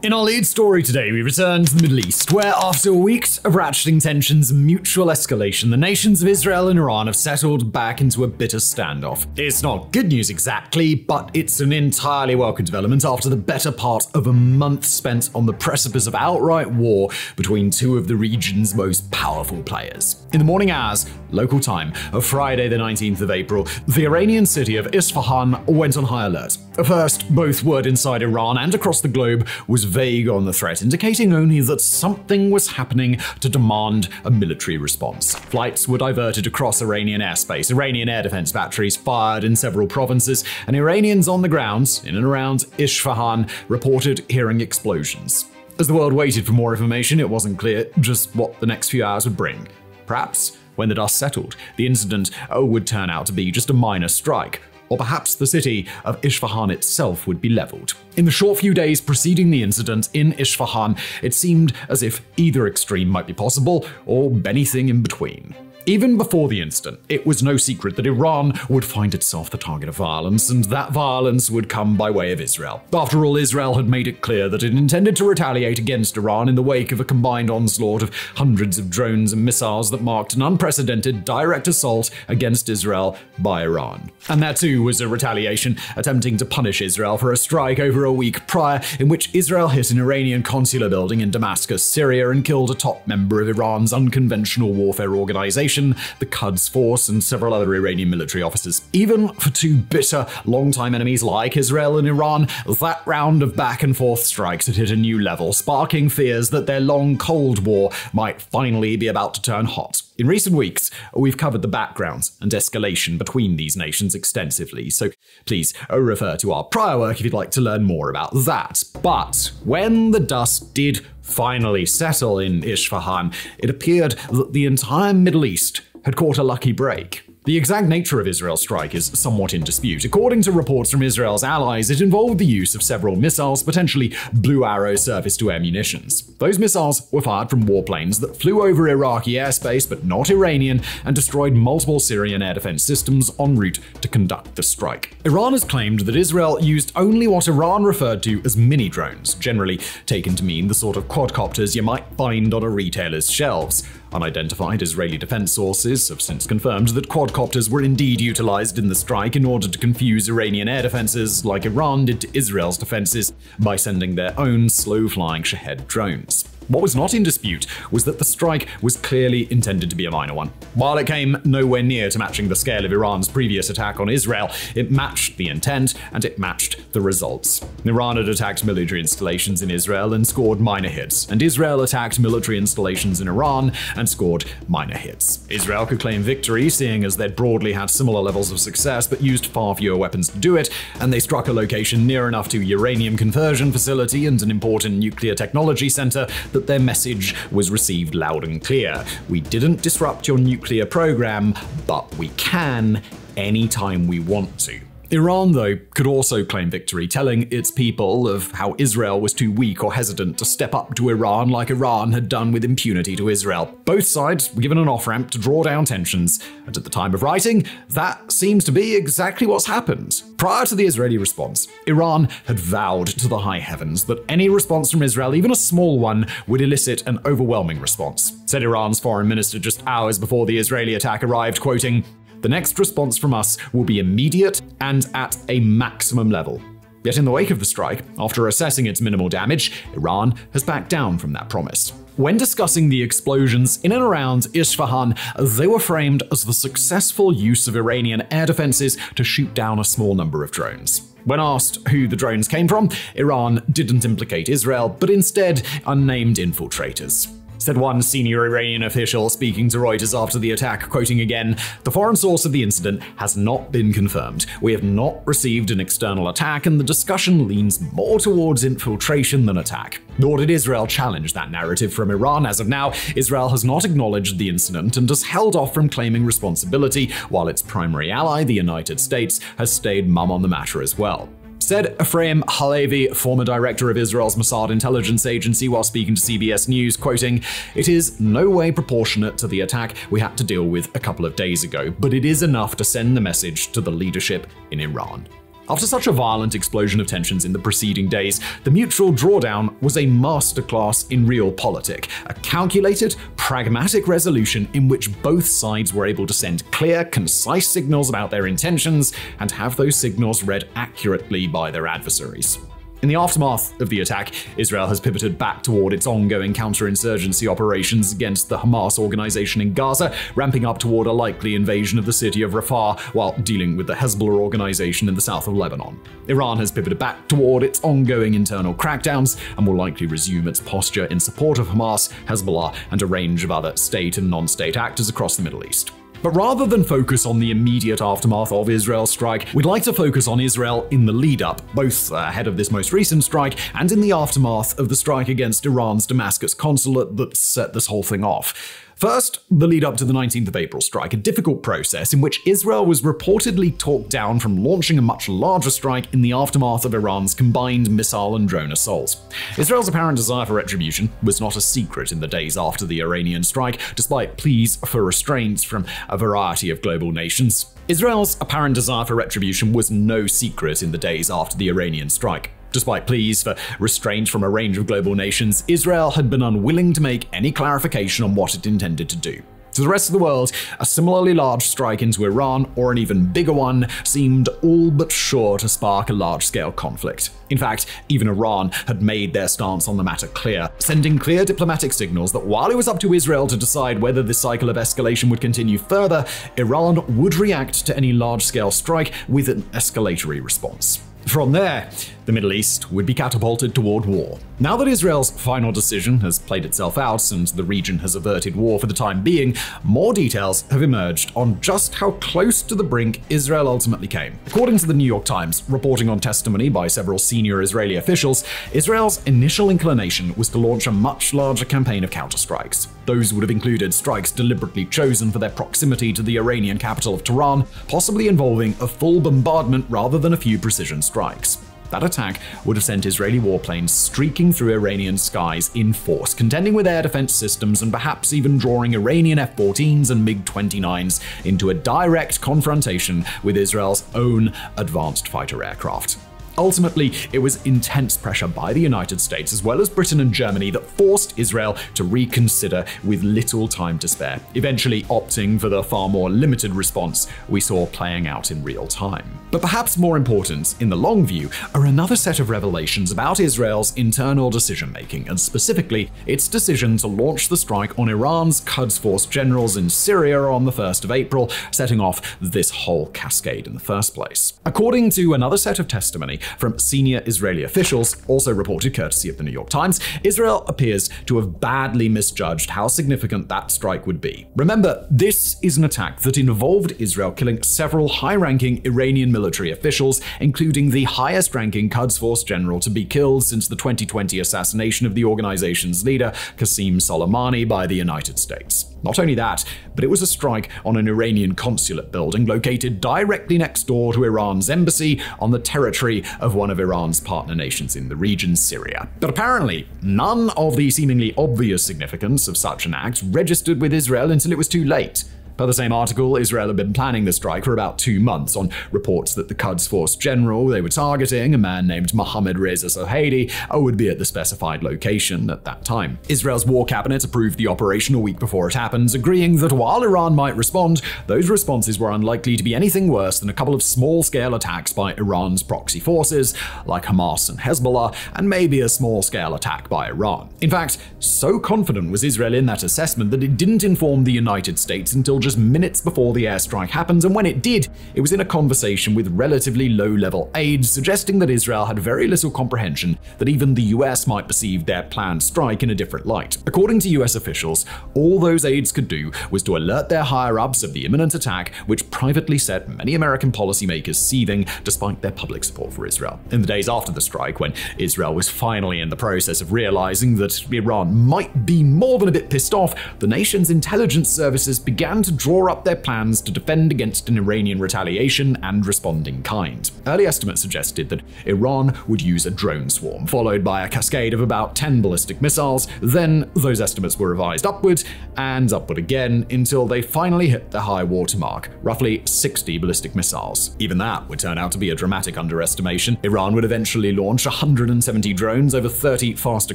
In our lead story today, we return to the Middle East, where after weeks of ratcheting tensions and mutual escalation, the nations of Israel and Iran have settled back into a bitter standoff. It's not good news exactly, but it's an entirely welcome development after the better part of a month spent on the precipice of outright war between two of the region's most powerful players. In the morning hours, local time, of Friday the 19th of April, the Iranian city of Isfahan went on high alert. At first, both word inside Iran and across the globe was vague on the threat, indicating only that something was happening to demand a military response. Flights were diverted across Iranian airspace, Iranian air defense batteries fired in several provinces, and Iranians on the ground, in and around Isfahan, reported hearing explosions. As the world waited for more information, it wasn't clear just what the next few hours would bring. Perhaps, when the dust settled, the incident would turn out to be just a minor strike. Or perhaps the city of Isfahan itself would be leveled. In the short few days preceding the incident in Isfahan, it seemed as if either extreme might be possible, or anything in between. Even before the incident, it was no secret that Iran would find itself the target of violence, and that violence would come by way of Israel. After all, Israel had made it clear that it intended to retaliate against Iran in the wake of a combined onslaught of hundreds of drones and missiles that marked an unprecedented direct assault against Israel by Iran. And that too was a retaliation, attempting to punish Israel for a strike over a week prior in which Israel hit an Iranian consular building in Damascus, Syria, and killed a top member of Iran's unconventional warfare organization, the Quds Force, and several other Iranian military officers. Even for two bitter, longtime enemies like Israel and Iran, that round of back-and-forth strikes had hit a new level, sparking fears that their long Cold War might finally be about to turn hot. In recent weeks, we've covered the background and escalation between these nations extensively, so please refer to our prior work if you'd like to learn more about that. But when the dust did finally settle in Isfahan, it appeared that the entire Middle East had caught a lucky break. The exact nature of Israel's strike is somewhat in dispute. According to reports from Israel's allies, it involved the use of several missiles, potentially Blue Arrow surface-to-air munitions. Those missiles were fired from warplanes that flew over Iraqi airspace, but not Iranian, and destroyed multiple Syrian air defense systems en route to conduct the strike. Iran has claimed that Israel used only what Iran referred to as mini-drones, generally taken to mean the sort of quadcopters you might find on a retailer's shelves. Unidentified Israeli defense sources have since confirmed that quadcopters were indeed utilized in the strike in order to confuse Iranian air defenses like Iran did to Israel's defenses by sending their own slow-flying Shahed drones. What was not in dispute was that the strike was clearly intended to be a minor one. While it came nowhere near to matching the scale of Iran's previous attack on Israel, it matched the intent and it matched the results. Iran had attacked military installations in Israel and scored minor hits, and Israel attacked military installations in Iran and scored minor hits. Israel could claim victory, seeing as they'd broadly had similar levels of success but used far fewer weapons to do it, and they struck a location near enough to a uranium conversion facility and an important nuclear technology center that their message was received loud and clear. We didn't disrupt your nuclear program, but we can anytime we want to. Iran, though, could also claim victory, telling its people of how Israel was too weak or hesitant to step up to Iran like Iran had done with impunity to Israel. Both sides were given an off-ramp to draw down tensions, and at the time of writing, that seems to be exactly what's happened. Prior to the Israeli response, Iran had vowed to the high heavens that any response from Israel, even a small one, would elicit an overwhelming response. Said Iran's foreign minister just hours before the Israeli attack arrived, quoting, "The next response from us will be immediate and at a maximum level." Yet in the wake of the strike, after assessing its minimal damage, Iran has backed down from that promise. When discussing the explosions in and around Isfahan, they were framed as the successful use of Iranian air defenses to shoot down a small number of drones. When asked who the drones came from, Iran didn't implicate Israel, but instead unnamed infiltrators. Said one senior Iranian official speaking to Reuters after the attack, quoting again, "The foreign source of the incident has not been confirmed. We have not received an external attack, and the discussion leans more towards infiltration than attack." Nor did Israel challenge that narrative from Iran. As of now, Israel has not acknowledged the incident and has held off from claiming responsibility, while its primary ally, the United States, has stayed mum on the matter as well. Said Ephraim Halevi, former director of Israel's Mossad intelligence agency, while speaking to CBS News, quoting, "It is no way proportionate to the attack we had to deal with a couple of days ago, but it is enough to send the message to the leadership in Iran." After such a violent explosion of tensions in the preceding days, the mutual drawdown was a masterclass in realpolitik, a calculated, pragmatic resolution in which both sides were able to send clear, concise signals about their intentions and have those signals read accurately by their adversaries. In the aftermath of the attack, Israel has pivoted back toward its ongoing counterinsurgency operations against the Hamas organization in Gaza, ramping up toward a likely invasion of the city of Rafah while dealing with the Hezbollah organization in the south of Lebanon. Iran has pivoted back toward its ongoing internal crackdowns and will likely resume its posture in support of Hamas, Hezbollah, and a range of other state and non-state actors across the Middle East. But rather than focus on the immediate aftermath of Israel's strike, we'd like to focus on Israel in the lead-up, both ahead of this most recent strike and in the aftermath of the strike against Iran's Damascus consulate that set this whole thing off. First, the lead up to the 19th of April strike, a difficult process in which Israel was reportedly talked down from launching a much larger strike in the aftermath of Iran's combined missile and drone assaults. Israel's apparent desire for retribution was not a secret in the days after the Iranian strike, despite pleas for restraints from a variety of global nations. Israel's apparent desire for retribution was no secret in the days after the Iranian strike. Despite pleas for restraint from a range of global nations, Israel had been unwilling to make any clarification on what it intended to do. To the rest of the world, a similarly large strike into Iran, or an even bigger one, seemed all but sure to spark a large-scale conflict. In fact, even Iran had made their stance on the matter clear, sending clear diplomatic signals that while it was up to Israel to decide whether this cycle of escalation would continue further, Iran would react to any large-scale strike with an escalatory response. From there, the Middle East would be catapulted toward war. Now that Israel's final decision has played itself out and the region has averted war for the time being, more details have emerged on just how close to the brink Israel ultimately came. According to the New York Times, reporting on testimony by several senior Israeli officials, Israel's initial inclination was to launch a much larger campaign of counterstrikes. Those would have included strikes deliberately chosen for their proximity to the Iranian capital of Tehran, possibly involving a full bombardment rather than a few precision strikes. That attack would have sent Israeli warplanes streaking through Iranian skies in force, contending with air defense systems and perhaps even drawing Iranian F-14s and MiG-29s into a direct confrontation with Israel's own advanced fighter aircraft. Ultimately, it was intense pressure by the United States as well as Britain and Germany that forced Israel to reconsider with little time to spare, eventually opting for the far more limited response we saw playing out in real time. But perhaps more important, in the long view, are another set of revelations about Israel's internal decision-making, and specifically its decision to launch the strike on Iran's Quds Force generals in Syria on the 1st of April, setting off this whole cascade in the first place. According to another set of testimony from senior Israeli officials, also reported courtesy of the New York Times, Israel appears to have badly misjudged how significant that strike would be. Remember, this is an attack that involved Israel killing several high-ranking Iranian military officials, including the highest-ranking Quds Force general to be killed since the 2020 assassination of the organization's leader, Qasem Soleimani, by the United States. Not only that, but it was a strike on an Iranian consulate building located directly next door to Iran's embassy on the territory of one of Iran's partner nations in the region, Syria. But apparently, none of the seemingly obvious significance of such an act registered with Israel until it was too late. Per the same article, Israel had been planning the strike for about 2 months on reports that the Quds Force general they were targeting, a man named Mohammad Reza Sohaidi, would be at the specified location at that time. Israel's war cabinet approved the operation a week before it happened, agreeing that while Iran might respond, those responses were unlikely to be anything worse than a couple of small-scale attacks by Iran's proxy forces, like Hamas and Hezbollah, and maybe a small-scale attack by Iran. In fact, so confident was Israel in that assessment that it didn't inform the United States until just minutes before the airstrike happened, and when it did, it was in a conversation with relatively low-level aides, suggesting that Israel had very little comprehension that even the US might perceive their planned strike in a different light. According to US officials, all those aides could do was to alert their higher-ups of the imminent attack, which privately set many American policymakers seething despite their public support for Israel. In the days after the strike, when Israel was finally in the process of realizing that Iran might be more than a bit pissed off, the nation's intelligence services began to draw up their plans to defend against an Iranian retaliation and respond in kind. Early estimates suggested that Iran would use a drone swarm, followed by a cascade of about 10 ballistic missiles. Then those estimates were revised upward and upward again until they finally hit the high watermark, roughly 60 ballistic missiles. Even that would turn out to be a dramatic underestimation. Iran would eventually launch 170 drones, over 30 faster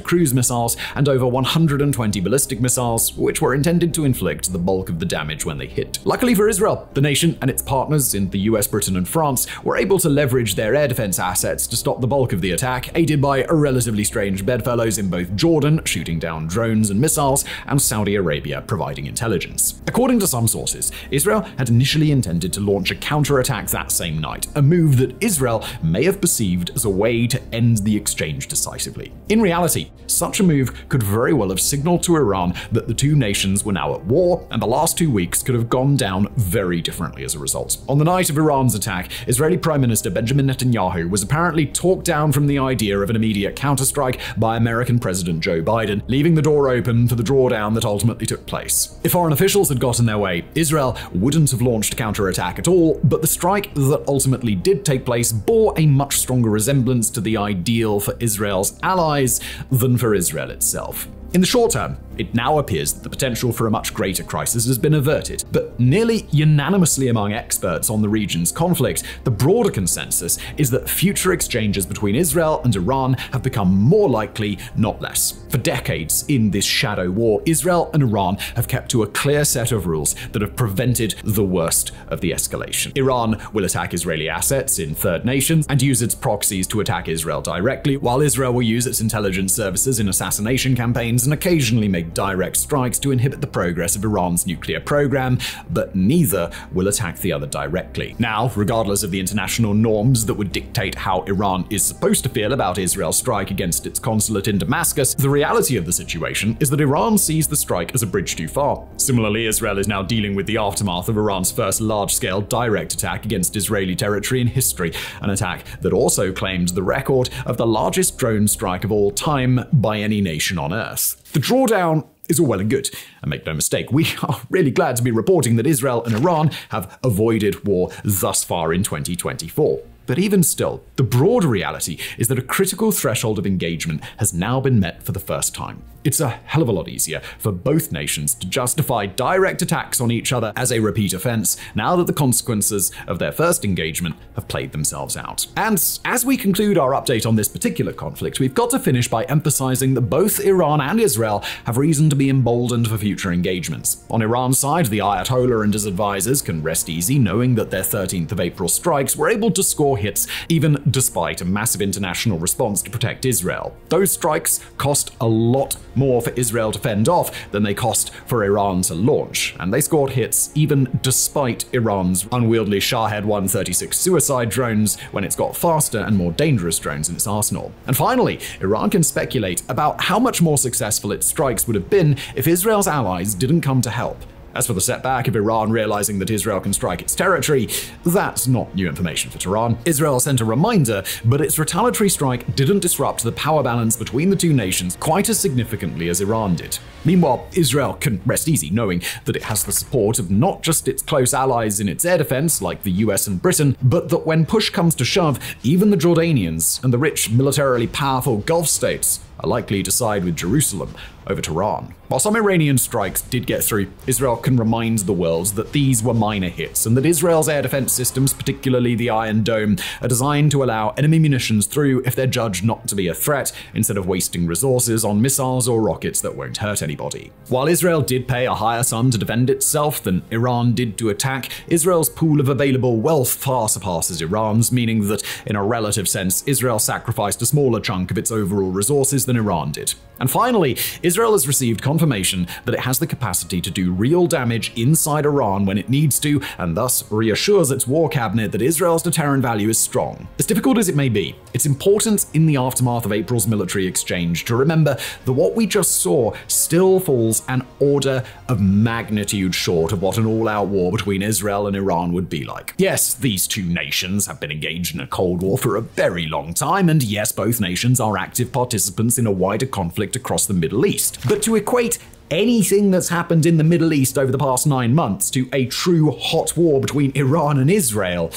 cruise missiles, and over 120 ballistic missiles, which were intended to inflict the bulk of the damage when they hit. Luckily for Israel, the nation and its partners in the US, Britain, and France were able to leverage their air defense assets to stop the bulk of the attack, aided by relatively strange bedfellows in both Jordan shooting down drones and missiles, and Saudi Arabia providing intelligence. According to some sources, Israel had initially intended to launch a counterattack that same night, a move that Israel may have perceived as a way to end the exchange decisively. In reality, such a move could very well have signaled to Iran that the two nations were now at war, and the last 2 weeks could have gone down very differently as a result. On the night of Iran's attack, Israeli Prime Minister Benjamin Netanyahu was apparently talked down from the idea of an immediate counterstrike by American President Joe Biden, leaving the door open for the drawdown that ultimately took place. If foreign officials had gotten their way, Israel wouldn't have launched a counterattack at all, but the strike that ultimately did take place bore a much stronger resemblance to the ideal for Israel's allies than for Israel itself. In the short term, it now appears that the potential for a much greater crisis has been averted, but nearly unanimously among experts on the region's conflict, the broader consensus is that future exchanges between Israel and Iran have become more likely, not less. For decades in this shadow war, Israel and Iran have kept to a clear set of rules that have prevented the worst of the escalation. Iran will attack Israeli assets in third nations and use its proxies to attack Israel directly, while Israel will use its intelligence services in assassination campaigns and occasionally make direct strikes to inhibit the progress of Iran's nuclear program, but neither will attack the other directly. Now, regardless of the international norms that would dictate how Iran is supposed to feel about Israel's strike against its consulate in Damascus, the reality of the situation is that Iran sees the strike as a bridge too far. Similarly, Israel is now dealing with the aftermath of Iran's first large-scale direct attack against Israeli territory in history, an attack that also claimed the record of the largest drone strike of all time by any nation on Earth. The drawdown is all well and good, and make no mistake, we are really glad to be reporting that Israel and Iran have avoided war thus far in 2024. But even still, the broader reality is that a critical threshold of engagement has now been met for the first time. It's a hell of a lot easier for both nations to justify direct attacks on each other as a repeat offense now that the consequences of their first engagement have played themselves out. And as we conclude our update on this particular conflict, we've got to finish by emphasizing that both Iran and Israel have reason to be emboldened for future engagements. On Iran's side, the Ayatollah and his advisors can rest easy knowing that their 13th of April strikes were able to score hits even despite a massive international response to protect Israel. Those strikes cost a lot more for Israel to fend off than they cost for Iran to launch, and they scored hits even despite Iran's unwieldy Shahed 136 suicide drones when it's got faster and more dangerous drones in its arsenal. And finally, Iran can speculate about how much more successful its strikes would have been if Israel's allies didn't come to help. As for the setback of Iran realizing that Israel can strike its territory, that's not new information for Tehran. Israel sent a reminder, but its retaliatory strike didn't disrupt the power balance between the two nations quite as significantly as Iran did. Meanwhile, Israel can rest easy knowing that it has the support of not just its close allies in its air defense, like the US and Britain, but that when push comes to shove, even the Jordanians and the rich, militarily powerful Gulf states are likely to side with Jerusalem over Tehran. While some Iranian strikes did get through, Israel can remind the world that these were minor hits and that Israel's air defense systems, particularly the Iron Dome, are designed to allow enemy munitions through if they're judged not to be a threat, instead of wasting resources on missiles or rockets that won't hurt anybody. While Israel did pay a higher sum to defend itself than Iran did to attack, Israel's pool of available wealth far surpasses Iran's, meaning that in a relative sense, Israel sacrificed a smaller chunk of its overall resources than Iran did. And finally, Israel has received confirmation that it has the capacity to do real damage inside Iran when it needs to, and thus reassures its war cabinet that Israel's deterrent value is strong. As difficult as it may be, it's important in the aftermath of April's military exchange to remember that what we just saw still falls an order of magnitude short of what an all-out war between Israel and Iran would be like. Yes, these two nations have been engaged in a Cold War for a very long time, and yes, both nations are active participants in a wider conflict across the Middle East. But to equate anything that's happened in the Middle East over the past 9 months to a true hot war between Iran and Israel,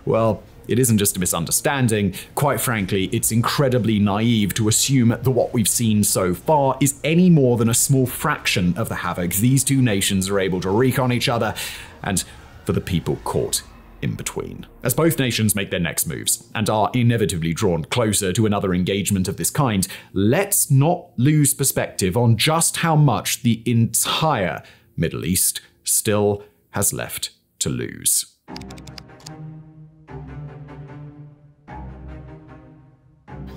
well, it isn't just a misunderstanding. Quite frankly, it's incredibly naive to assume that what we've seen so far is any more than a small fraction of the havoc these two nations are able to wreak on each other and for the people caught in between. As both nations make their next moves and are inevitably drawn closer to another engagement of this kind, let's not lose perspective on just how much the entire Middle East still has left to lose.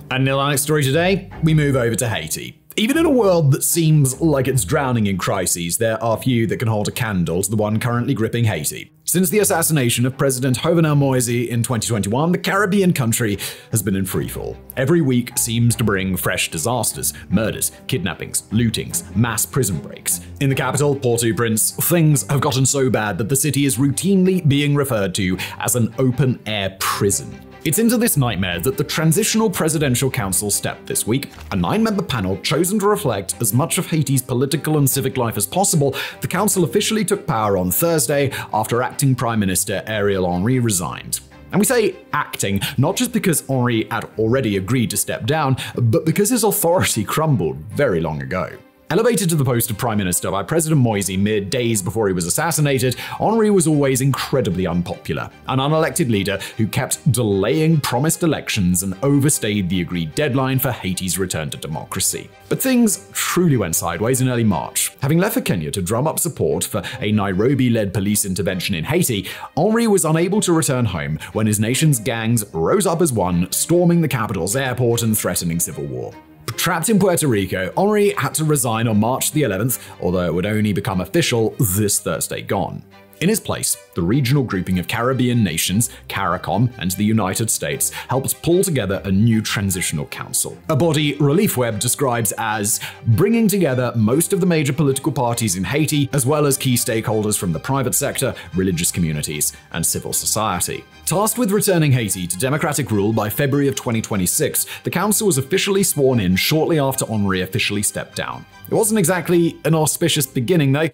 And in our next story today, we move over to Haiti. Even in a world that seems like it's drowning in crises, there are few that can hold a candle to the one currently gripping Haiti. Since the assassination of President Jovenel Moise in 2021, the Caribbean country has been in freefall. Every week seems to bring fresh disasters, murders, kidnappings, lootings, mass prison breaks. In the capital, Port-au-Prince, things have gotten so bad that the city is routinely being referred to as an open-air prison. It's into this nightmare that the Transitional Presidential Council stepped this week, a 9-member panel chosen to reflect as much of Haiti's political and civic life as possible. The council officially took power on Thursday after acting Prime Minister Ariel Henry resigned. And we say acting, not just because Henry had already agreed to step down, but because his authority crumbled very long ago. Elevated to the post of Prime Minister by President Moise mere days before he was assassinated, Henry was always incredibly unpopular, an unelected leader who kept delaying promised elections and overstayed the agreed deadline for Haiti's return to democracy. But things truly went sideways in early March. Having left for Kenya to drum up support for a Nairobi-led police intervention in Haiti, Henry was unable to return home when his nation's gangs rose up as one, storming the capital's airport and threatening civil war. Trapped in Puerto Rico, Henry had to resign on March the 11th, although it would only become official this Thursday gone. In his place, the regional grouping of Caribbean nations, CARICOM, and the United States helped pull together a new transitional council, a body Relief Web describes as bringing together most of the major political parties in Haiti, as well as key stakeholders from the private sector, religious communities, and civil society. Tasked with returning Haiti to democratic rule by February of 2026, the council was officially sworn in shortly after Henry officially stepped down. It wasn't exactly an auspicious beginning, though.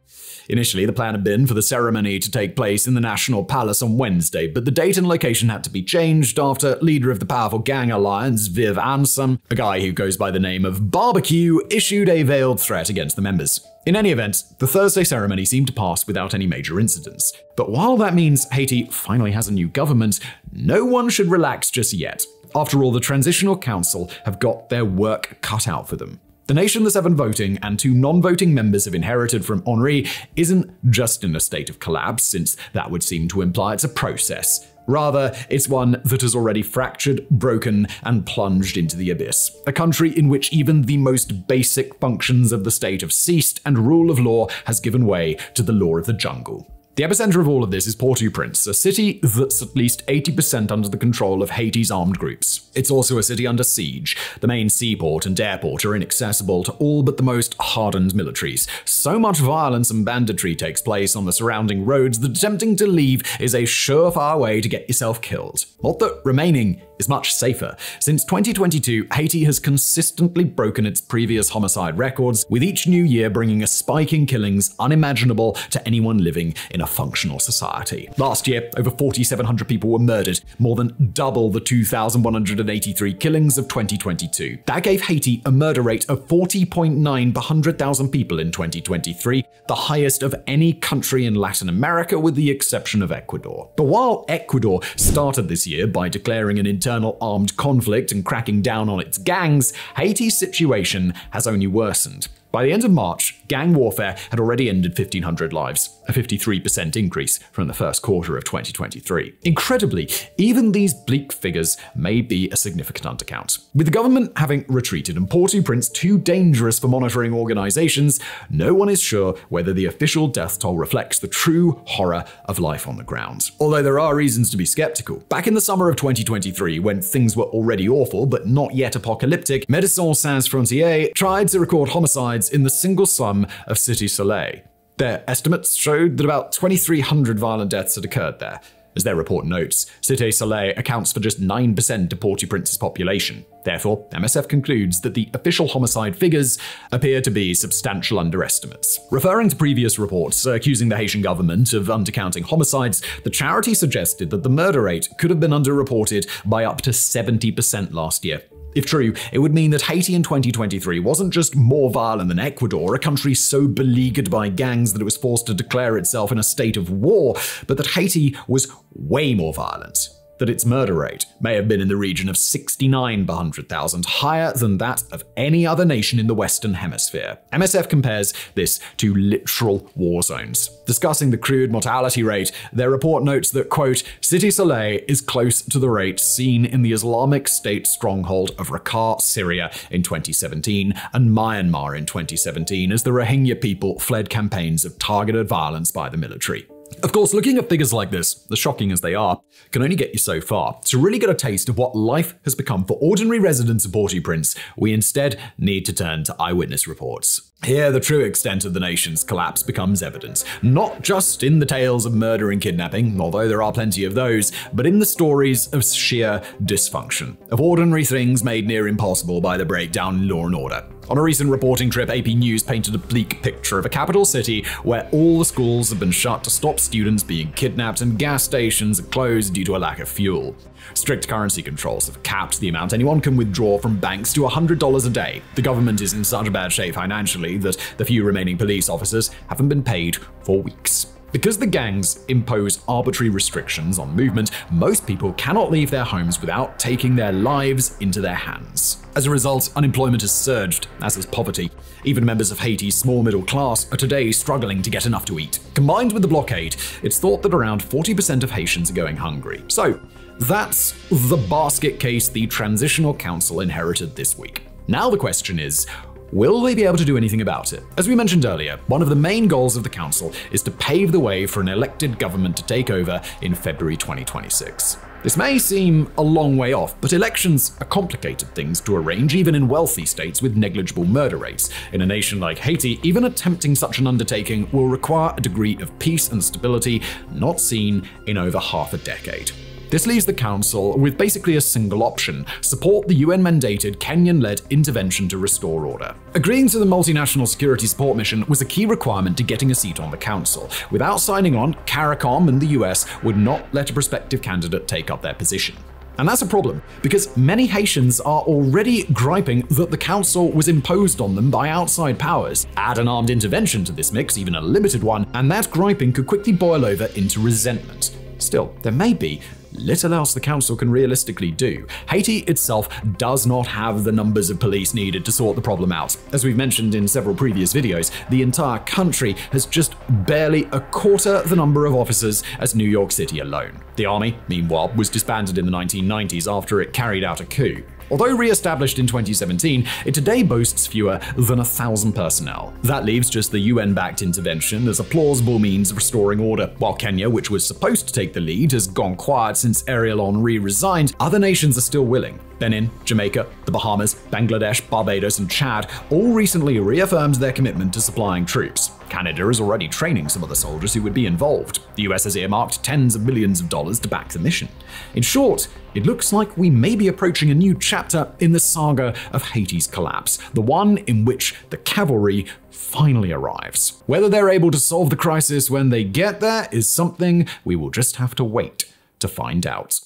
Initially, the plan had been for the ceremony to take place in the National Palace on Wednesday, but the date and location had to be changed after leader of the powerful gang alliance, Viv Ansem, a guy who goes by the name of Barbecue, issued a veiled threat against the members. In any event, the Thursday ceremony seemed to pass without any major incidents. But while that means Haiti finally has a new government, no one should relax just yet. After all, the Transitional Council have got their work cut out for them. The nation the 7 voting and 2 non-voting members have inherited from Henry isn't just in a state of collapse, since that would seem to imply it's a process. Rather, it's one that has already fractured, broken, and plunged into the abyss. A country in which even the most basic functions of the state have ceased and rule of law has given way to the law of the jungle. The epicenter of all of this is Port-au-Prince, a city that's at least 80% under the control of Haiti's armed groups. It's also a city under siege. The main seaport and airport are inaccessible to all but the most hardened militaries. So much violence and banditry takes place on the surrounding roads that attempting to leave is a surefire way to get yourself killed. Not that remaining is much safer. Since 2022, Haiti has consistently broken its previous homicide records, with each new year bringing a spike in killings unimaginable to anyone living in a functional society. Last year, over 4,700 people were murdered, more than double the 2,183 killings of 2022. That gave Haiti a murder rate of 40.9 per 100,000 people in 2023, the highest of any country in Latin America with the exception of Ecuador. But while Ecuador started this year by declaring an internal armed conflict and cracking down on its gangs, Haiti's situation has only worsened. By the end of March, gang warfare had already ended 1,500 lives, a 53% increase from the first quarter of 2023. Incredibly, even these bleak figures may be a significant undercount. With the government having retreated and Port-au-Prince too dangerous for monitoring organizations, no one is sure whether the official death toll reflects the true horror of life on the ground. Although there are reasons to be skeptical. Back in the summer of 2023, when things were already awful but not yet apocalyptic, Médecins Sans Frontières tried to record homicides in the single sum of Cité Soleil. Their estimates showed that about 2,300 violent deaths had occurred there. As their report notes, Cité Soleil accounts for just 9% of Port-au-Prince's population. Therefore, MSF concludes that the official homicide figures appear to be substantial underestimates. Referring to previous reports accusing the Haitian government of undercounting homicides, the charity suggested that the murder rate could have been underreported by up to 70% last year. If true, it would mean that Haiti in 2023 wasn't just more violent than Ecuador, a country so beleaguered by gangs that it was forced to declare itself in a state of war, but that Haiti was way more violent. That its murder rate may have been in the region of 69 per 100,000, higher than that of any other nation in the Western Hemisphere. MSF compares this to literal war zones. Discussing the crude mortality rate, their report notes that, quote, Cité Soleil is close to the rate seen in the Islamic State stronghold of Raqqa, Syria in 2017 and Myanmar in 2017 as the Rohingya people fled campaigns of targeted violence by the military. Of course, looking at figures like this, as shocking as they are, can only get you so far. To really get a taste of what life has become for ordinary residents of Port-au-Prince, we instead need to turn to eyewitness reports. Here, the true extent of the nation's collapse becomes evident, not just in the tales of murder and kidnapping, although there are plenty of those, but in the stories of sheer dysfunction, of ordinary things made near impossible by the breakdown in law and order. On a recent reporting trip, AP News painted a bleak picture of a capital city where all the schools have been shut to stop students being kidnapped and gas stations are closed due to a lack of fuel. Strict currency controls have capped the amount anyone can withdraw from banks to $100 a day. The government is in such bad shape financially that the few remaining police officers haven't been paid for weeks. Because the gangs impose arbitrary restrictions on movement, most people cannot leave their homes without taking their lives into their hands. As a result, unemployment has surged, as has poverty. Even members of Haiti's small middle class are today struggling to get enough to eat. Combined with the blockade, it's thought that around 40% of Haitians are going hungry. So, that's the basket case the Transitional Council inherited this week. Now the question is, will they be able to do anything about it? As we mentioned earlier, one of the main goals of the council is to pave the way for an elected government to take over in February 2026. This may seem a long way off, but elections are complicated things to arrange even in wealthy states with negligible murder rates. In a nation like Haiti, even attempting such an undertaking will require a degree of peace and stability not seen in over half a decade. This leaves the council with basically a single option: support the UN-mandated Kenyan-led intervention to restore order. Agreeing to the multinational security support mission was a key requirement to getting a seat on the council. Without signing on, CARICOM and the US would not let a prospective candidate take up their position. And that's a problem, because many Haitians are already griping that the council was imposed on them by outside powers. Add an armed intervention to this mix, even a limited one, and that griping could quickly boil over into resentment. Still, there may be little else the council can realistically do. Haiti itself does not have the numbers of police needed to sort the problem out. As we've mentioned in several previous videos, the entire country has just barely a quarter the number of officers as New York City alone. The army, meanwhile, was disbanded in the 1990s after it carried out a coup. Although re-established in 2017, it today boasts fewer than 1,000 personnel. That leaves just the UN-backed intervention as a plausible means of restoring order. While Kenya, which was supposed to take the lead, has gone quiet since Ariel Henry resigned, other nations are still willing. Benin, Jamaica, the Bahamas, Bangladesh, Barbados, and Chad all recently reaffirmed their commitment to supplying troops. Canada is already training some of the soldiers who would be involved. The US has earmarked tens of millions of dollars to back the mission. In short, it looks like we may be approaching a new chapter in the saga of Haiti's collapse, the one in which the cavalry finally arrives. Whether they're able to solve the crisis when they get there is something we will just have to wait to find out.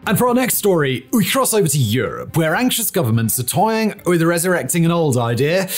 And for our next story, we cross over to Europe, where anxious governments are toying with resurrecting an old idea: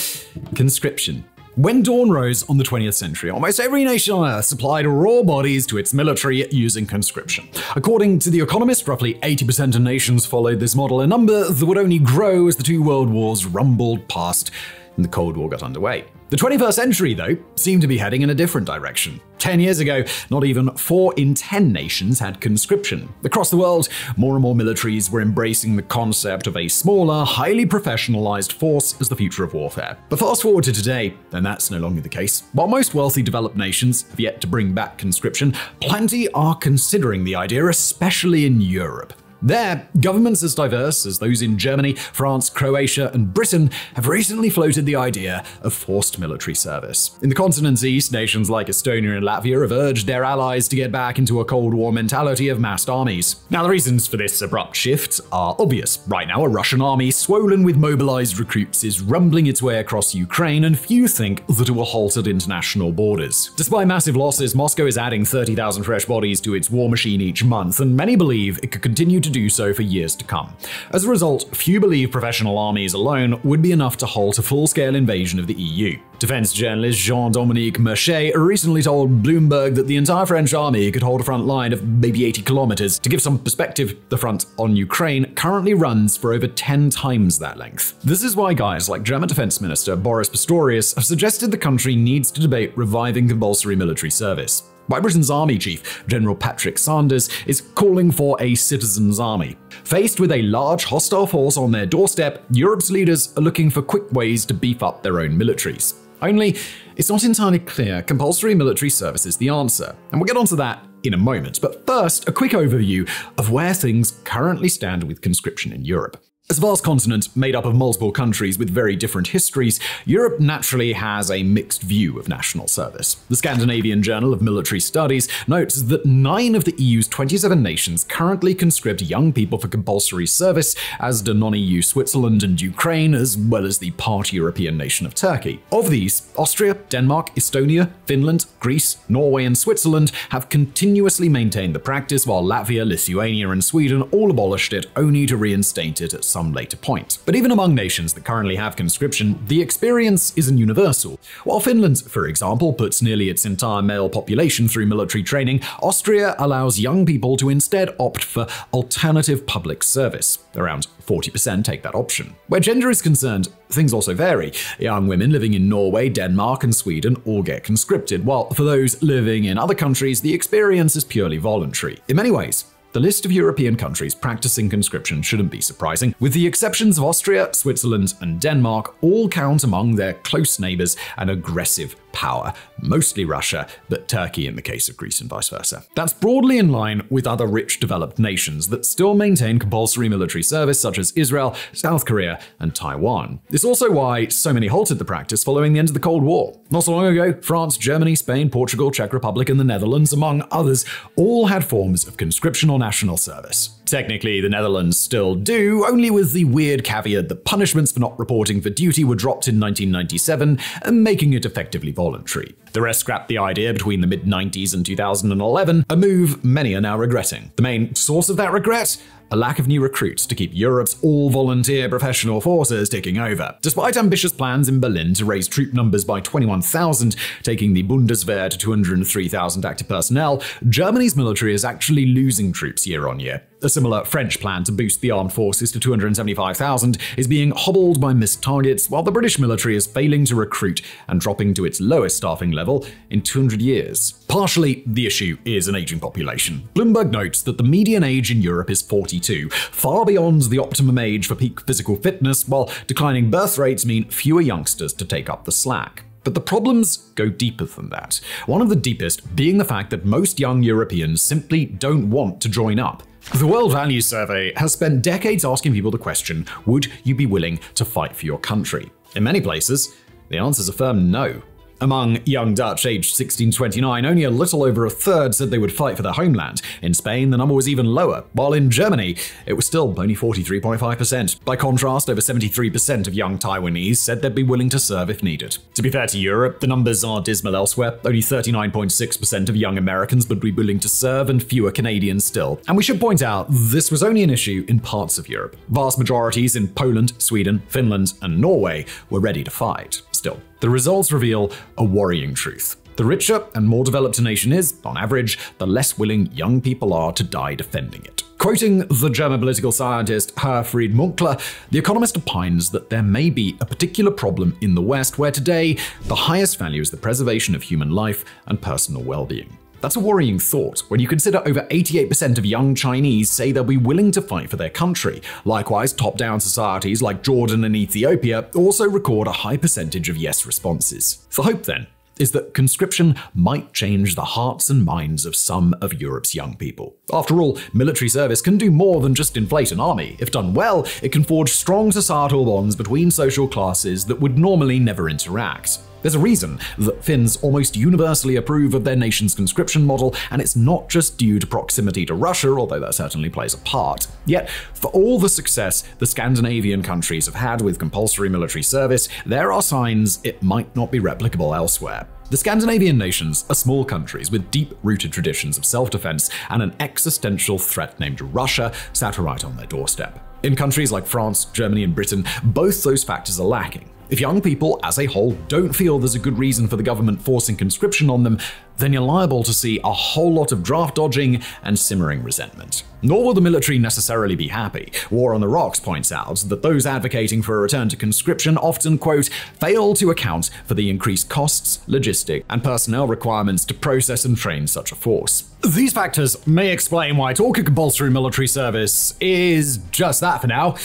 conscription. When dawn rose on the 20th century, almost every nation on Earth supplied raw bodies to its military using conscription. According to The Economist, roughly 80% of nations followed this model, a number that would only grow as the two world wars rumbled past and the Cold War got underway. The 21st century, though, seemed to be heading in a different direction. 10 years ago, not even 4 in 10 nations had conscription. Across the world, more and more militaries were embracing the concept of a smaller, highly professionalized force as the future of warfare. But fast forward to today, and that's no longer the case. While most wealthy developed nations have yet to bring back conscription, plenty are considering the idea, especially in Europe. There, governments as diverse as those in Germany, France, Croatia, and Britain have recently floated the idea of forced military service. In the continent's east, nations like Estonia and Latvia have urged their allies to get back into a Cold War mentality of massed armies. Now, the reasons for this abrupt shift are obvious. Right now, a Russian army swollen with mobilized recruits is rumbling its way across Ukraine, and few think that it will halt at international borders. Despite massive losses, Moscow is adding 30,000 fresh bodies to its war machine each month, and many believe it could continue to do so for years to come. As a result, few believe professional armies alone would be enough to halt a full-scale invasion of the EU. Defense journalist Jean-Dominique Mercier recently told Bloomberg that the entire French army could hold a front line of maybe 80 kilometers. To give some perspective, the front on Ukraine currently runs for over 10 times that length. This is why guys like German Defense Minister Boris Pistorius have suggested the country needs to debate reviving compulsory military service. While Britain's Army Chief, General Patrick Sanders, is calling for a citizens' army. Faced with a large hostile force on their doorstep, Europe's leaders are looking for quick ways to beef up their own militaries. Only, it's not entirely clear compulsory military service is the answer, and we'll get onto that in a moment. But first, a quick overview of where things currently stand with conscription in Europe. As a vast continent made up of multiple countries with very different histories, Europe naturally has a mixed view of national service. The Scandinavian Journal of Military Studies notes that 9 of the EU's 27 nations currently conscript young people for compulsory service, as do non-EU Switzerland and Ukraine, as well as the part European nation of Turkey. Of these, Austria, Denmark, Estonia, Finland, Greece, Norway, and Switzerland have continuously maintained the practice, while Latvia, Lithuania, and Sweden all abolished it, only to reinstate it at some later point. But even among nations that currently have conscription, the experience isn't universal. While Finland, for example, puts nearly its entire male population through military training, Austria allows young people to instead opt for alternative public service. Around 40% take that option. Where gender is concerned, things also vary. Young women living in Norway, Denmark, and Sweden all get conscripted, while for those living in other countries, the experience is purely voluntary. In many ways, the list of European countries practicing conscription shouldn't be surprising. With the exceptions of Austria, Switzerland, and Denmark, all count among their close neighbors and aggressive power, mostly Russia, but Turkey in the case of Greece and vice versa. That's broadly in line with other rich developed nations that still maintain compulsory military service, such as Israel, South Korea, and Taiwan. It's also why so many halted the practice following the end of the Cold War. Not so long ago, France, Germany, Spain, Portugal, Czech Republic, and the Netherlands, among others, all had forms of conscription or national service. Technically, the Netherlands still do, only with the weird caveat that punishments for not reporting for duty were dropped in 1997, making it effectively voluntary. The rest scrapped the idea between the mid-90s and 2011, a move many are now regretting. The main source of that regret? A lack of new recruits to keep Europe's all-volunteer professional forces ticking over. Despite ambitious plans in Berlin to raise troop numbers by 21,000, taking the Bundeswehr to 203,000 active personnel, Germany's military is actually losing troops year on year. A similar French plan to boost the armed forces to 275,000 is being hobbled by missed targets, while the British military is failing to recruit and dropping to its lowest staffing level in 200 years. Partially, the issue is an aging population. Bloomberg notes that the median age in Europe is 42, far beyond the optimum age for peak physical fitness, while declining birth rates mean fewer youngsters to take up the slack. But the problems go deeper than that. One of the deepest being the fact that most young Europeans simply don't want to join up. The World Values Survey has spent decades asking people the question, would you be willing to fight for your country? In many places, the answer is a firm no. Among young Dutch aged 16 to 29, only a little over a third said they would fight for their homeland. In Spain, the number was even lower, while in Germany, it was still only 43.5%. By contrast, over 73% of young Taiwanese said they'd be willing to serve if needed. To be fair to Europe, the numbers are dismal elsewhere. Only 39.6% of young Americans would be willing to serve, and fewer Canadians still. And we should point out, this was only an issue in parts of Europe. Vast majorities in Poland, Sweden, Finland, and Norway were ready to fight. Still, the results reveal a worrying truth. The richer and more developed a nation is, on average, the less willing young people are to die defending it. Quoting the German political scientist Herfried Münkler, the economist opines that there may be a particular problem in the West where today the highest value is the preservation of human life and personal well-being. That's a worrying thought when you consider over 88% of young Chinese say they'll be willing to fight for their country. Likewise, top-down societies like Jordan and Ethiopia also record a high percentage of yes responses. For hope then, is that conscription might change the hearts and minds of some of Europe's young people. After all, military service can do more than just inflate an army. If done well, it can forge strong societal bonds between social classes that would normally never interact. There's a reason that Finns almost universally approve of their nation's conscription model, and it's not just due to proximity to Russia, although that certainly plays a part. Yet, for all the success the Scandinavian countries have had with compulsory military service, there are signs it might not be replicable elsewhere. The Scandinavian nations are small countries with deep-rooted traditions of self-defense, and an existential threat named Russia sat right on their doorstep. In countries like France, Germany, and Britain, both those factors are lacking. If young people as a whole don't feel there's a good reason for the government forcing conscription on them, then you're liable to see a whole lot of draft dodging and simmering resentment. Nor will the military necessarily be happy. War on the Rocks points out that those advocating for a return to conscription often, quote, fail to account for the increased costs, logistic, and personnel requirements to process and train such a force. These factors may explain why talk of compulsory military service is just that for now,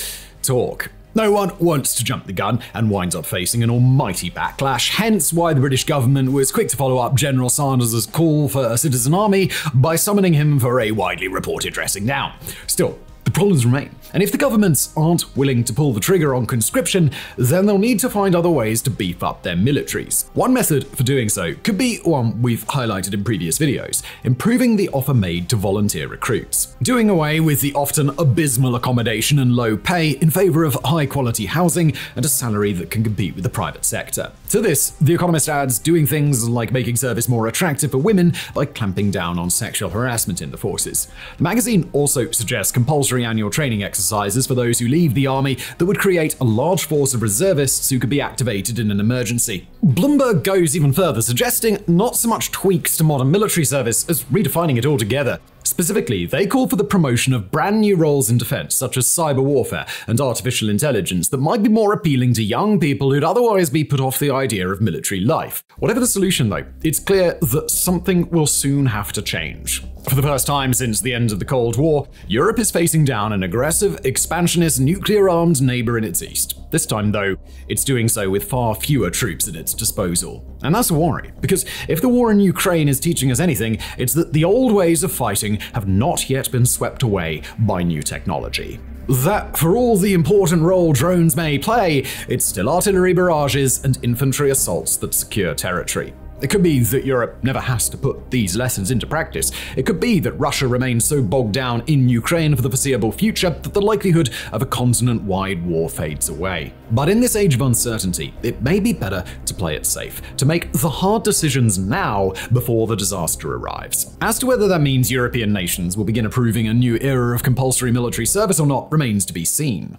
talk. No one wants to jump the gun and winds up facing an almighty backlash, hence why the British government was quick to follow up General Sanders' call for a citizen army by summoning him for a widely reported dressing down. Still, the problems remain. And if the governments aren't willing to pull the trigger on conscription, then they'll need to find other ways to beef up their militaries. One method for doing so could be one we've highlighted in previous videos: improving the offer made to volunteer recruits. Doing away with the often abysmal accommodation and low pay in favor of high-quality housing and a salary that can compete with the private sector. To this, The Economist adds doing things like making service more attractive for women by clamping down on sexual harassment in the forces. The magazine also suggests compulsory annual training exercises for those who leave the army that would create a large force of reservists who could be activated in an emergency. Bloomberg goes even further, suggesting not so much tweaks to modern military service as redefining it altogether. Specifically, they call for the promotion of brand new roles in defense, such as cyber warfare and artificial intelligence, that might be more appealing to young people who'd otherwise be put off the idea of military life. Whatever the solution, though, it's clear that something will soon have to change. For the first time since the end of the Cold War, Europe is facing down an aggressive, expansionist, nuclear-armed neighbor in its east. This time, though, it's doing so with far fewer troops at its disposal. And that's a worry, because if the war in Ukraine is teaching us anything, it's that the old ways of fighting have not yet been swept away by new technology. That, for all the important role drones may play, it's still artillery barrages and infantry assaults that secure territory. It could be that Europe never has to put these lessons into practice. It could be that Russia remains so bogged down in Ukraine for the foreseeable future that the likelihood of a continent-wide war fades away. But in this age of uncertainty, it may be better to play it safe, to make the hard decisions now before the disaster arrives. As to whether that means European nations will begin approving a new era of compulsory military service or not remains to be seen.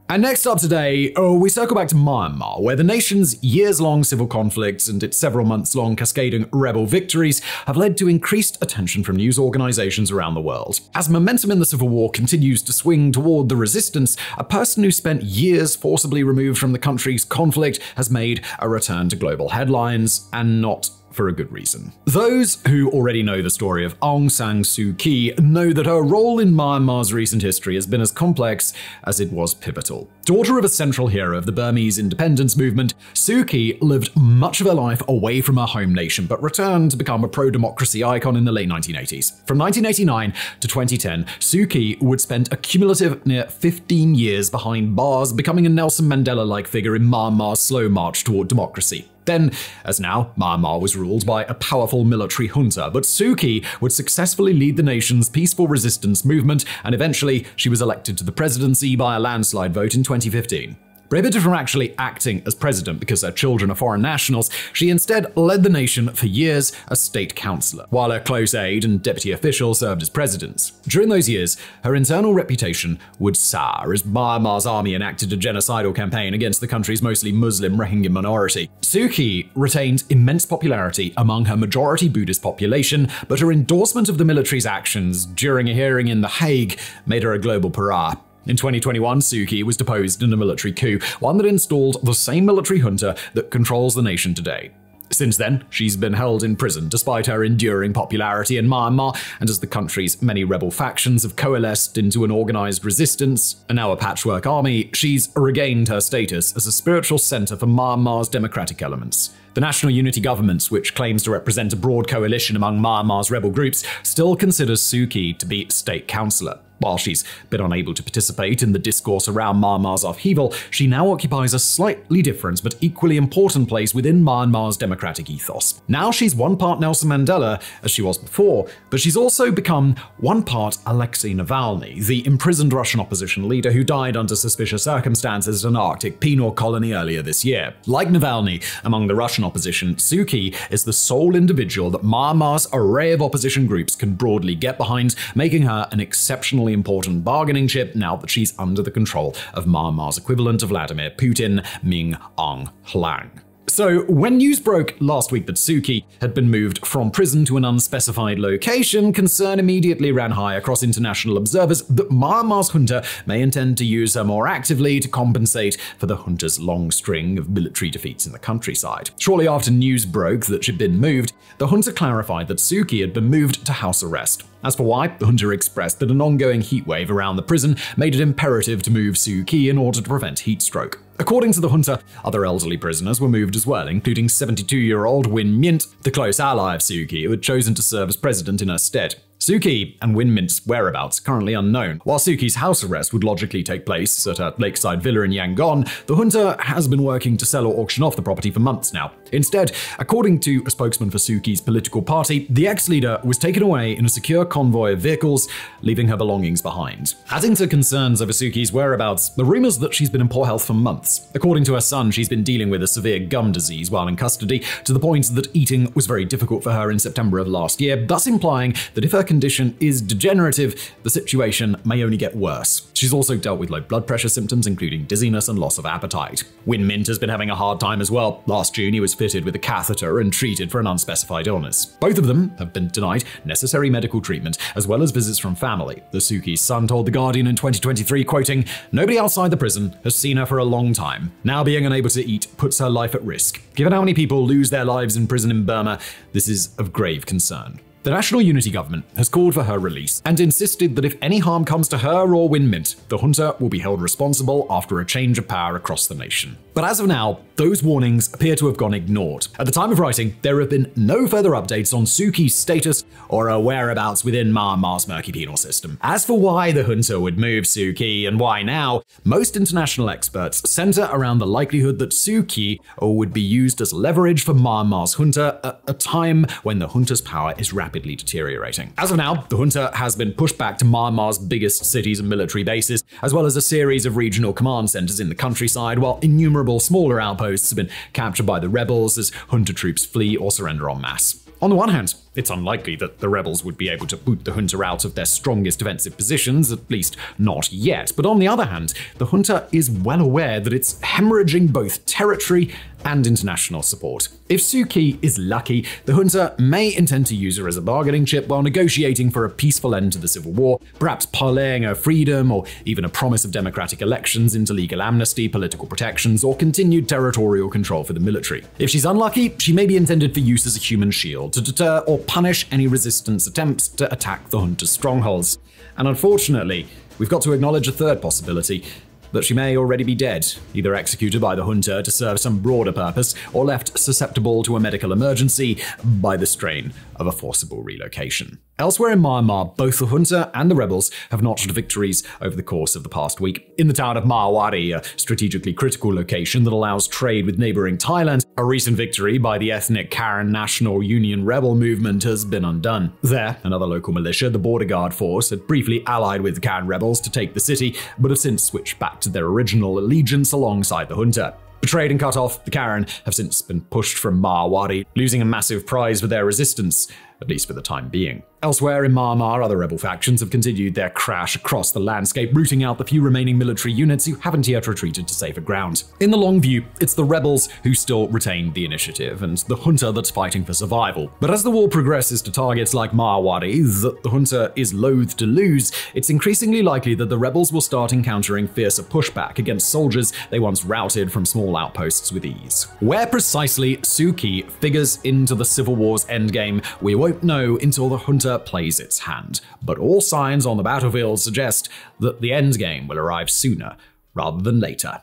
And next up today, we circle back to Myanmar, where the nation's years-long civil conflicts and its several months-long cascading rebel victories have led to increased attention from news organizations around the world. As momentum in the civil war continues to swing toward the resistance, a person who spent years forcibly removed from the country's conflict has made a return to global headlines, and not for a good reason. Those who already know the story of Aung San Suu Kyi know that her role in Myanmar's recent history has been as complex as it was pivotal. Daughter of a central hero of the Burmese independence movement, Suu Kyi lived much of her life away from her home nation, but returned to become a pro-democracy icon in the late 1980s. From 1989 to 2010, Suu Kyi would spend a cumulative near 15 years behind bars, becoming a Nelson Mandela-like figure in Myanmar's slow march toward democracy. Then, as now, Myanmar was ruled by a powerful military junta, but Suu Kyi would successfully lead the nation's peaceful resistance movement, and eventually she was elected to the presidency by a landslide vote in 2015. Prohibited from actually acting as president because her children are foreign nationals, she instead led the nation for years as state councillor, while her close aide and deputy official served as presidents. During those years, her internal reputation would sour as Myanmar's army enacted a genocidal campaign against the country's mostly Muslim Rohingya minority. Suu Kyi retained immense popularity among her majority Buddhist population, but her endorsement of the military's actions during a hearing in The Hague made her a global pariah. In 2021, Suu Kyi was deposed in a military coup, one that installed the same military junta that controls the nation today. Since then, she's been held in prison despite her enduring popularity in Myanmar, and as the country's many rebel factions have coalesced into an organized resistance and now a patchwork army, she's regained her status as a spiritual center for Myanmar's democratic elements. The National Unity Government, which claims to represent a broad coalition among Myanmar's rebel groups, still considers Suu Kyi to be state councillor. While she's been unable to participate in the discourse around Myanmar's upheaval, she now occupies a slightly different but equally important place within Myanmar's democratic ethos. Now she's one part Nelson Mandela, as she was before, but she's also become one part Alexei Navalny, the imprisoned Russian opposition leader who died under suspicious circumstances at an Arctic penal colony earlier this year. Like Navalny, among the Russian opposition, Suu Kyi is the sole individual that Myanmar's array of opposition groups can broadly get behind, making her an exceptionally important bargaining chip now that she's under the control of Myanmar's equivalent of Vladimir Putin, Min Aung Hlaing. So, when news broke last week that Suu Kyi had been moved from prison to an unspecified location, concern immediately ran high across international observers that Myanmar's junta may intend to use her more actively to compensate for the junta's long string of military defeats in the countryside. Shortly after news broke that she'd been moved, the junta clarified that Suu Kyi had been moved to house arrest. As for why, the junta expressed that an ongoing heatwave around the prison made it imperative to move Suu Kyi in order to prevent heat stroke. According to the junta, other elderly prisoners were moved as well, including 72-year-old Win Myint, the close ally of Suu Kyi, who had chosen to serve as president in her stead. Suu Kyi and Win Myint's whereabouts are currently unknown. While Suu Kyi's house arrest would logically take place at her lakeside villa in Yangon, the junta has been working to sell or auction off the property for months now. Instead, according to a spokesman for Suu Kyi's political party, the ex-leader was taken away in a secure convoy of vehicles, leaving her belongings behind. Adding to concerns over Suu Kyi's whereabouts, the rumors that she's been in poor health for months. According to her son, she's been dealing with a severe gum disease while in custody, to the point that eating was very difficult for her in September of last year, thus implying that if her condition is degenerative, the situation may only get worse. She's also dealt with low blood pressure symptoms, including dizziness and loss of appetite. Win Myint has been having a hard time as well. Last June, he was fitted with a catheter and treated for an unspecified illness. Both of them have been denied necessary medical treatment, as well as visits from family. The Suu Kyi's son told The Guardian in 2023, quoting, "Nobody outside the prison has seen her for a long time. Now being unable to eat puts her life at risk. Given how many people lose their lives in prison in Burma, this is of grave concern." The National Unity Government has called for her release and insisted that if any harm comes to her or Win Myint, the junta will be held responsible after a change of power across the nation. But as of now, those warnings appear to have gone ignored. At the time of writing, there have been no further updates on Suu Kyi's status or her whereabouts within Myanmar's murky penal system. As for why the junta would move Suu Kyi and why now, most international experts center around the likelihood that Suu Kyi would be used as leverage for Myanmar's junta at a time when the junta's power is rapidly deteriorating. As of now, the junta has been pushed back to Myanmar's biggest cities and military bases, as well as a series of regional command centers in the countryside, while innumerable smaller outposts have been captured by the rebels as junta troops flee or surrender en masse. On the one hand, it's unlikely that the rebels would be able to boot the junta out of their strongest defensive positions, at least not yet. But on the other hand, the junta is well aware that it's hemorrhaging both territory and international support. If Suu Kyi is lucky, the junta may intend to use her as a bargaining chip while negotiating for a peaceful end to the civil war, perhaps parlaying her freedom or even a promise of democratic elections into legal amnesty, political protections, or continued territorial control for the military. If she's unlucky, she may be intended for use as a human shield to deter or punish any resistance attempts to attack the junta's strongholds. And unfortunately, we've got to acknowledge a third possibility, that she may already be dead, either executed by the junta to serve some broader purpose or left susceptible to a medical emergency by the strain of a forcible relocation. Elsewhere in Myanmar, both the junta and the rebels have notched victories over the course of the past week. In the town of Mawari, a strategically critical location that allows trade with neighboring Thailand, a recent victory by the ethnic Karen National Union rebel movement has been undone. There, another local militia, the Border Guard Force, had briefly allied with the Karen rebels to take the city, but have since switched back to their original allegiance alongside the junta. Betrayed and cut off, the Karen have since been pushed from Mawari, losing a massive prize for their resistance. at least for the time being. Elsewhere in Myanmar, other rebel factions have continued their crash across the landscape, rooting out the few remaining military units who haven't yet retreated to safer ground. In the long view, it's the rebels who still retain the initiative, and the junta that's fighting for survival. But as the war progresses to targets like Mawari that the junta is loath to lose, it's increasingly likely that the rebels will start encountering fiercer pushback against soldiers they once routed from small outposts with ease. Where precisely Suu Kyi figures into the civil war's endgame, we won't know until the junta plays its hand, but all signs on the battlefield suggest that the endgame will arrive sooner rather than later.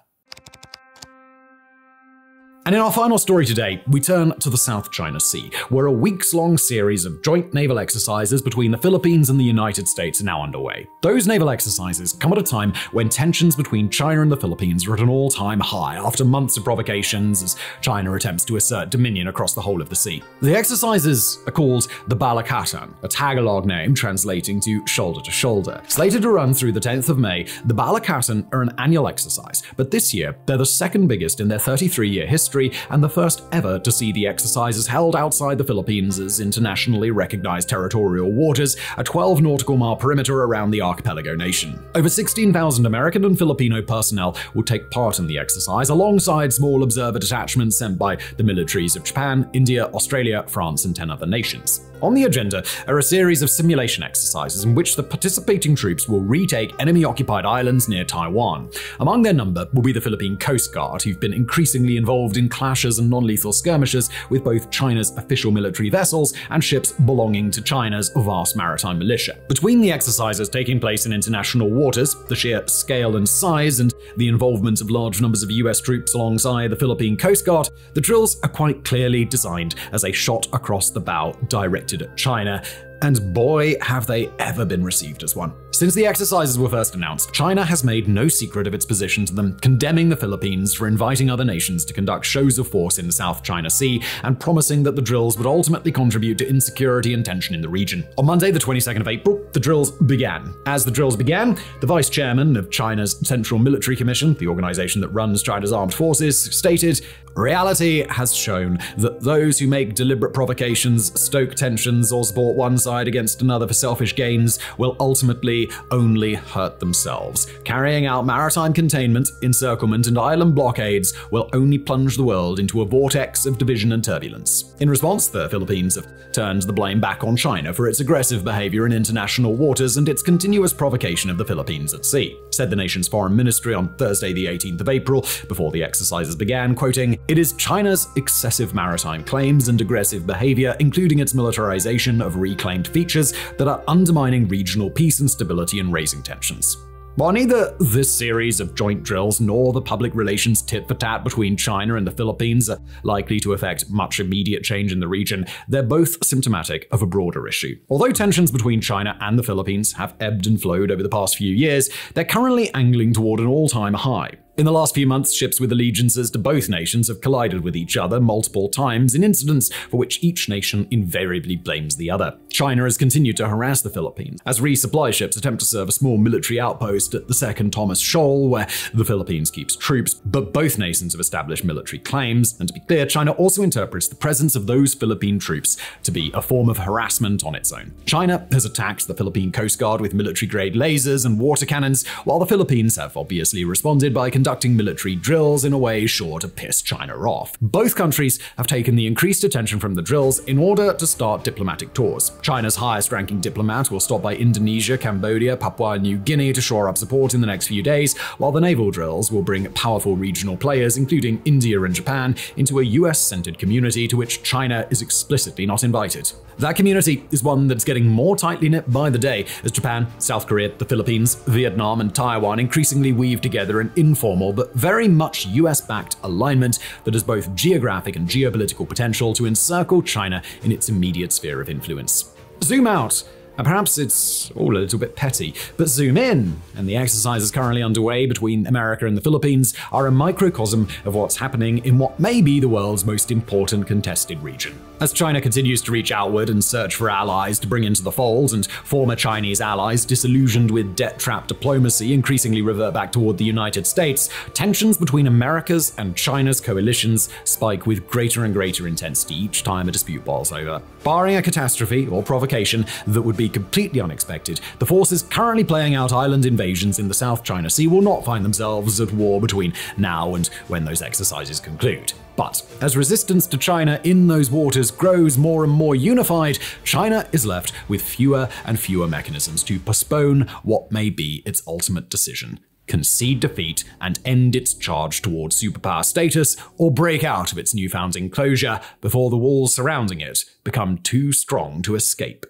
And in our final story today, we turn to the South China Sea, where a weeks-long series of joint naval exercises between the Philippines and the United States are now underway. Those naval exercises come at a time when tensions between China and the Philippines are at an all-time high after months of provocations as China attempts to assert dominion across the whole of the sea. The exercises are called the Balakatan, a Tagalog name translating to shoulder to shoulder. Slated to run through the 10th of May, the Balakatan are an annual exercise, but this year they're the second biggest in their 33-year history and the first ever to see the exercises held outside the Philippines as internationally recognized territorial waters, a 12 nautical mile perimeter around the archipelago nation. Over 16,000 American and Filipino personnel will take part in the exercise, alongside small observer detachments sent by the militaries of Japan, India, Australia, France, and 10 other nations. On the agenda are a series of simulation exercises in which the participating troops will retake enemy-occupied islands near Taiwan. Among their number will be the Philippine Coast Guard, who've been increasingly involved in clashes and non-lethal skirmishes with both China's official military vessels and ships belonging to China's vast maritime militia. Between the exercises taking place in international waters, the sheer scale and size, and the involvement of large numbers of US troops alongside the Philippine Coast Guard, the drills are quite clearly designed as a shot across the bow directed at China, and boy, have they ever been received as one. Since the exercises were first announced, China has made no secret of its position to them, condemning the Philippines for inviting other nations to conduct shows of force in the South China Sea and promising that the drills would ultimately contribute to insecurity and tension in the region. On Monday, the 22nd of April, the drills began. As the drills began, the vice chairman of China's Central Military Commission, the organization that runs China's armed forces, stated, "Reality has shown that those who make deliberate provocations, stoke tensions, or support one side against another for selfish gains will ultimately only hurt themselves. Carrying out maritime containment, encirclement, and island blockades will only plunge the world into a vortex of division and turbulence." In response, the Philippines have turned the blame back on China for its aggressive behavior in international waters and its continuous provocation of the Philippines at sea, said the nation's foreign ministry on Thursday, the 18th of April, before the exercises began, quoting, "It is China's excessive maritime claims and aggressive behavior, including its militarization of reclaimed features, that are undermining regional peace and stability and raising tensions." While neither this series of joint drills nor the public relations tit-for-tat between China and the Philippines are likely to affect much immediate change in the region, they're both symptomatic of a broader issue. Although tensions between China and the Philippines have ebbed and flowed over the past few years, they're currently angling toward an all-time high. In the last few months, ships with allegiances to both nations have collided with each other multiple times in incidents for which each nation invariably blames the other. China has continued to harass the Philippines as resupply ships attempt to serve a small military outpost at the Second Thomas Shoal, where the Philippines keeps troops, but both nations have established military claims, and to be clear, China also interprets the presence of those Philippine troops to be a form of harassment on its own. China has attacked the Philippine Coast Guard with military-grade lasers and water cannons, while the Philippines have obviously responded by conducting military drills in a way sure to piss China off. Both countries have taken the increased attention from the drills in order to start diplomatic tours. China's highest-ranking diplomat will stop by Indonesia, Cambodia, Papua New Guinea to shore up support in the next few days, while the naval drills will bring powerful regional players, including India and Japan, into a US-centered community to which China is explicitly not invited. That community is one that's getting more tightly knit by the day as Japan, South Korea, the Philippines, Vietnam, and Taiwan increasingly weave together an informal but very much US-backed alignment that has both geographic and geopolitical potential to encircle China in its immediate sphere of influence. Zoom out And perhaps it's all a little bit petty, but zoom in, and the exercises currently underway between America and the Philippines are a microcosm of what's happening in what may be the world's most important contested region. As China continues to reach outward and search for allies to bring into the fold, and former Chinese allies disillusioned with debt-trapped diplomacy increasingly revert back toward the United States, tensions between America's and China's coalitions spike with greater and greater intensity each time a dispute boils over. Barring a catastrophe or provocation that would be completely unexpected, the forces currently playing out island invasions in the South China Sea will not find themselves at war between now and when those exercises conclude. But as resistance to China in those waters grows more and more unified, China is left with fewer and fewer mechanisms to postpone what may be its ultimate decision: concede defeat and end its charge towards superpower status, or break out of its newfound enclosure before the walls surrounding it become too strong to escape.